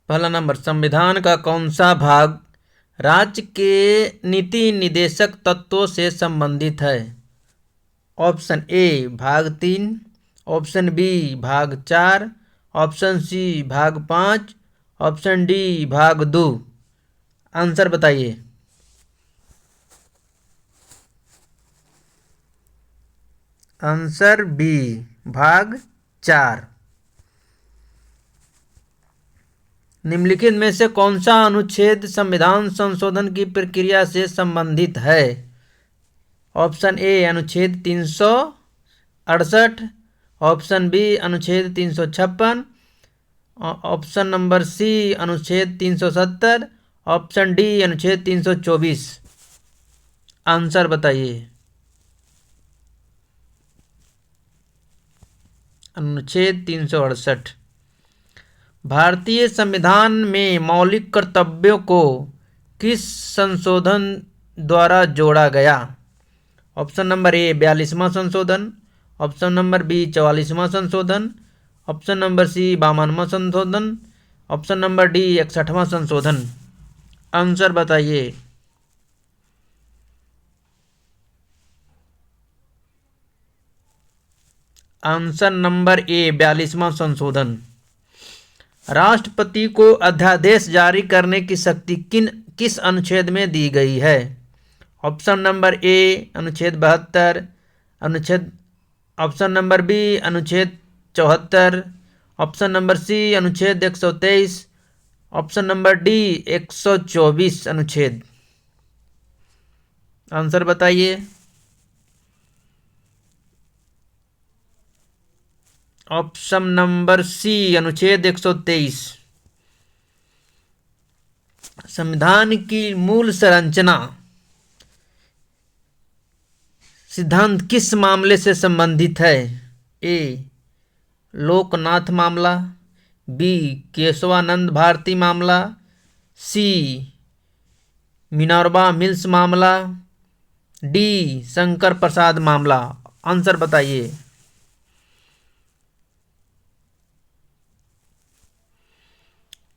पहला नंबर, संविधान का कौन सा भाग राज्य के नीति निर्देशक तत्वों से संबंधित है? ऑप्शन ए भाग 3, ऑप्शन बी भाग 4, ऑप्शन सी भाग 5, ऑप्शन डी भाग 2। आंसर बताइए। आंसर बी भाग 4। निम्नलिखित में से कौन सा अनुच्छेद संविधान संशोधन की प्रक्रिया से संबंधित है? ऑप्शन ए अनुच्छेद 368, ऑप्शन बी अनुच्छेद 356, ऑप्शन नंबर सी अनुच्छेद 370, ऑप्शन डी अनुच्छेद 324। आंसर बताइए। अनुच्छेद 368। भारतीय संविधान में मौलिक कर्तव्यों को किस संशोधन द्वारा जोड़ा गया? ऑप्शन नंबर ए 42वां संशोधन, ऑप्शन नंबर बी 44वां संशोधन, ऑप्शन नंबर सी 52वां संशोधन, ऑप्शन नंबर डी 61वां संशोधन। आंसर बताइए। आंसर नंबर ए 42वां संशोधन। राष्ट्रपति को अध्यादेश जारी करने की शक्ति किस अनुच्छेद में दी गई है? ऑप्शन नंबर ए अनुच्छेद 72, अनुच्छेद ऑप्शन नंबर बी अनुच्छेद 74, ऑप्शन नंबर सी अनुच्छेद 123, ऑप्शन नंबर डी 124 अनुच्छेद। आंसर बताइए। ऑप्शन नंबर सी अनुच्छेद 123। संविधान की मूल संरचना सिद्धांत किस मामले से संबंधित है? ए लोकनाथ मामला, बी केशवानंद भारती मामला, सी मिनर्वा मिल्स मामला, डी शंकर प्रसाद मामला। आंसर बताइए।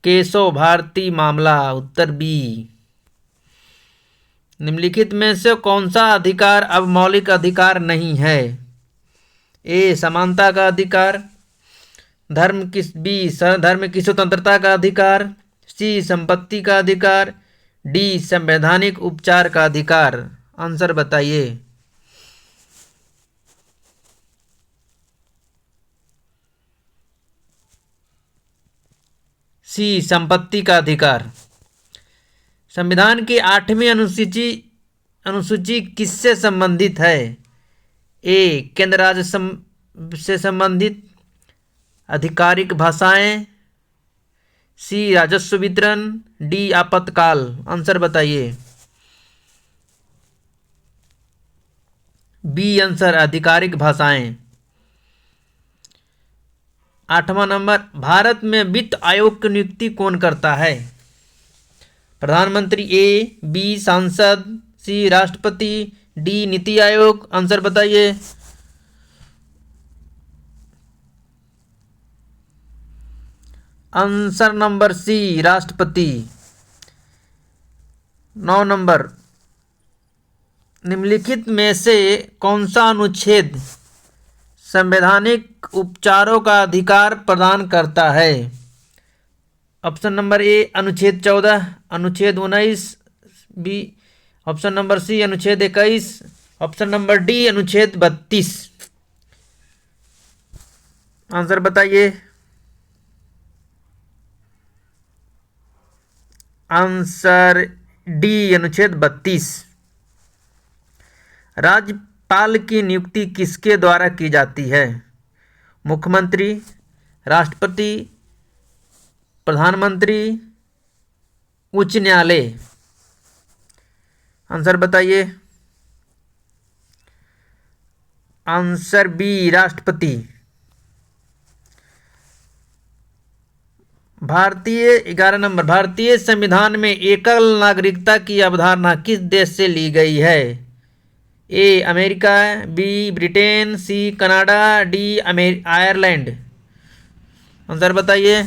केशव भारती मामला, उत्तर बी। निम्नलिखित में से कौन सा अधिकार अब मौलिक अधिकार नहीं है? ए समानता का अधिकार, धर्म की स्वतंत्रता का अधिकार, सी संपत्ति का अधिकार, डी संवैधानिक उपचार का अधिकार। आंसर बताइए। सी संपत्ति का अधिकार। संविधान की 8वीं अनुसूची किससे संबंधित है? ए केंद्र राज्य से संबंधित, आधिकारिक भाषाएं, सी राजस्व वितरण, डी आपातकाल। आंसर बताइए। बी आंसर आधिकारिक भाषाएं। 8वां नंबर, भारत में वित्त आयोग की नियुक्ति कौन करता है? प्रधानमंत्री, ए बी सांसद, सी राष्ट्रपति, डी नीति आयोग। आंसर बताइए। आंसर नंबर सी राष्ट्रपति। 9 नंबर, निम्नलिखित में से कौन सा अनुच्छेद संवैधानिक उपचारों का अधिकार प्रदान करता है? ऑप्शन नंबर ए अनुच्छेद 14, अनुच्छेद 19, बी ऑप्शन नंबर सी अनुच्छेद 21, ऑप्शन नंबर डी अनुच्छेद 32। आंसर बताइए। आंसर डी अनुच्छेद 32। राज्यपाल की नियुक्ति किसके द्वारा की जाती है? मुख्यमंत्री, राष्ट्रपति, प्रधानमंत्री, उच्च न्यायालय। आंसर बताइए। आंसर बी राष्ट्रपति। 11 नंबर, भारतीय संविधान में एकल नागरिकता की अवधारणा किस देश से ली गई है? A America, B Britain, C Canada, D Ireland. Answer बताइए।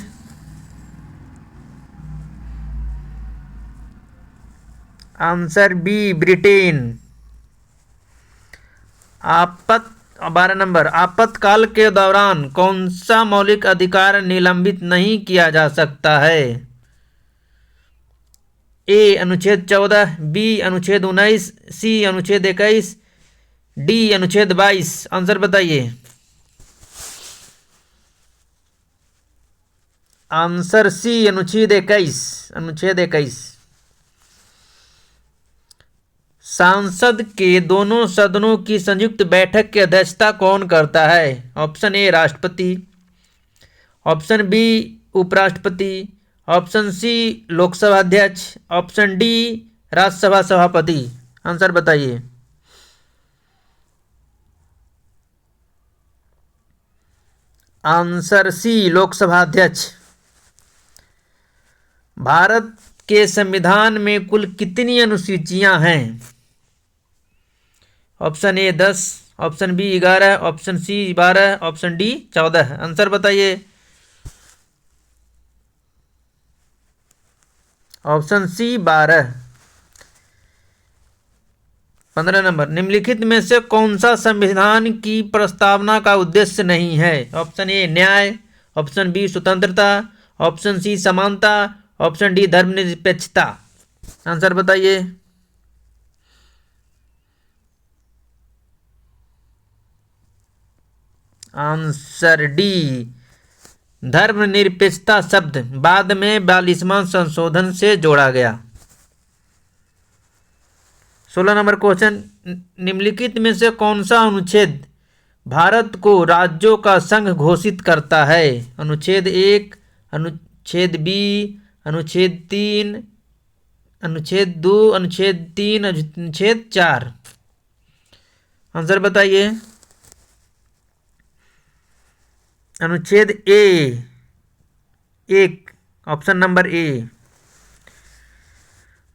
Answer B Britain. 12 नंबर, आपातकाल के दौरान कौन सा मौलिक अधिकार निलंबित नहीं किया जा सकता है? ए अनुच्छेद 14, बी अनुच्छेद 19, सी अनुच्छेद 21, डी अनुच्छेद 22। आंसर बताइए। आंसर सी अनुच्छेद 21। अनुच्छेद 21। संसद के दोनों सदनों की संयुक्त बैठक की अध्यक्षता कौन करता है? ऑप्शन ए राष्ट्रपति, ऑप्शन बी उपराष्ट्रपति, ऑप्शन सी लोकसभा अध्यक्ष, ऑप्शन डी राज्यसभा सभापति। आंसर बताइए। आंसर सी लोकसभा अध्यक्ष। भारत के संविधान में कुल कितनी अनुसूचियां हैं? Option A 10, option B 11, option C 12, option D 14। Answer बताइए। Option C 12। 15 नंबर, निम्नलिखित में से कौन सा संविधान की प्रस्तावना का उद्देश्य नहीं है? ऑप्शन ए न्याय, ऑप्शन बी स्वतंत्रता, ऑप्शन सी समानता, ऑप्शन डी धर्मनिरपेक्षता। आंसर बताइए। आंसर डी धर्मनिरपेक्षता शब्द बाद में 42वां संशोधन से जोड़ा गया। 16 नंबर क्वेश्चन, निम्नलिखित में से कौन सा अनुच्छेद भारत को राज्यों का संघ घोषित करता है? अनुच्छेद 1, अनुच्छेद बी, अनुच्छेद 3, अनुच्छेद 2, अनुच्छेद 3, अनुच्छेद 4। आंसर बताइए। अनुच्छेद ए 1, ऑप्शन नंबर ए।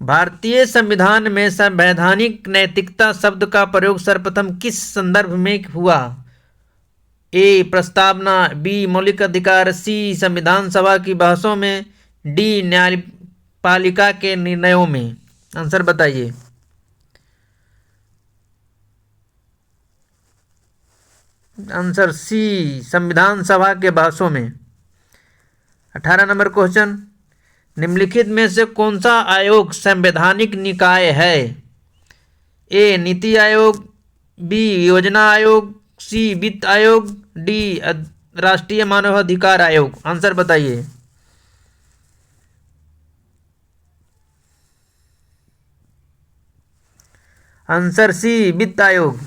भारतीय संविधान में संवैधानिक नैतिकता शब्द का प्रयोग सर्वप्रथम किस संदर्भ में हुआ? ए प्रस्तावना, बी मौलिक अधिकार, सी संविधान सभा की बहसों में, डी न्यायपालिका के निर्णयों में। आंसर बताइए। आंसर सी संविधान सभा के बहसों में। 18 नंबर क्वेश्चन, निम्नलिखित में से कौन सा आयोग संवैधानिक निकाय है? ए नीति आयोग, बी योजना आयोग, सी वित्त आयोग, डी राष्ट्रीय मानवाधिकार आयोग। आंसर बताइए। आंसर सी वित्त आयोग।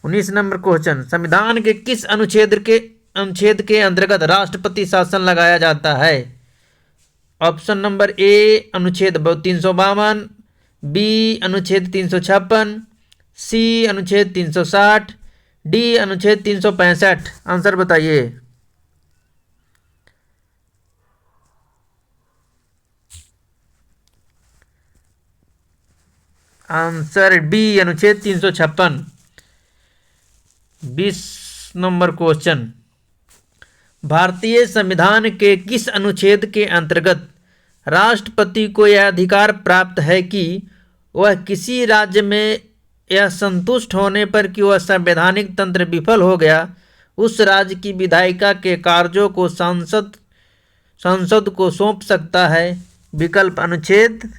19 नंबर क्वेश्चन, संविधान के किस अनुच्छेद के अंतर्गत राष्ट्रपति शासन लगाया जाता है? ऑप्शन नंबर ए अनुच्छेद 352, बी अनुच्छेद 356, सी अनुच्छेद 360, डी अनुच्छेद 365। आंसर बताइए। आंसर डी अनुच्छेद 356। 20 नंबर क्वेश्चन, भारतीय संविधान के किस अनुच्छेद के अंतर्गत राष्ट्रपति को यह अधिकार प्राप्त है कि वह किसी राज्य में यह संतुष्ट होने पर कि वह संवैधानिक तंत्र विफल हो गया, उस राज्य की विधायिका के कार्यों को संसद को सौंप सकता है? विकल्प अनुच्छेद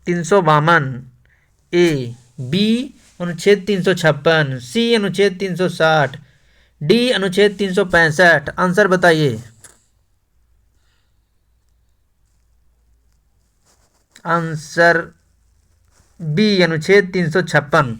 352, ए बी अनुच्छेद 356, सी अनुच्छेद 360, डी अनुच्छेद 365। आंसर बताइए। आंसर बी अनुच्छेद 356।